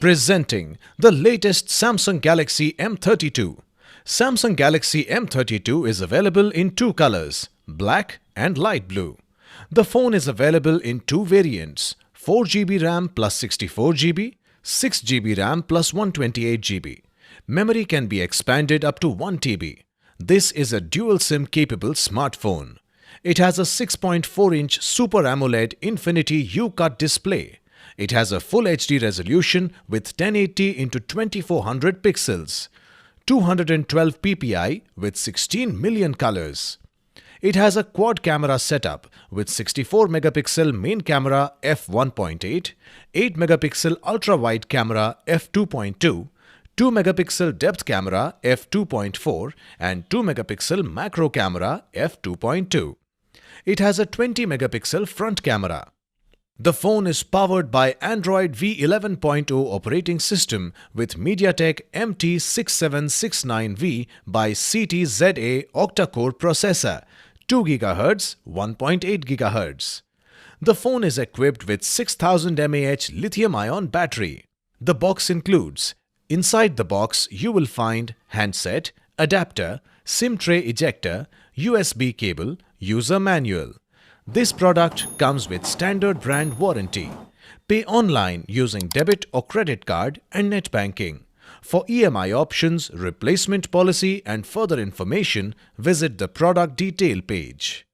Presenting the latest Samsung Galaxy M32. Samsung Galaxy M32 is available in two colors, black and light blue. The phone is available in two variants, 4GB RAM plus 64GB, 6GB RAM plus 128GB. Memory can be expanded up to 1TB. This is a dual SIM capable smartphone. It has a 6.4-inch Super AMOLED Infinity U-Cut display. It has a Full HD resolution with 1080x2400 pixels, 212 ppi with 16 million colors. It has a quad camera setup with 64 megapixel main camera f1.8, 8 megapixel ultra-wide camera f2.2, 2 megapixel depth camera f2.4 and 2 megapixel macro camera f2.2. It has a 20 megapixel front camera. The phone is powered by Android V11.0 operating system with MediaTek MT6769V by CTZA octa-core processor, 2 GHz, 1.8 GHz. The phone is equipped with 6000 mAh lithium-ion battery. The box includes: inside the box you will find handset, adapter, SIM tray ejector, USB cable, user manual. This product comes with standard brand warranty. Pay online using debit or credit card and net banking. For EMI options, replacement policy and further information, visit the product detail page.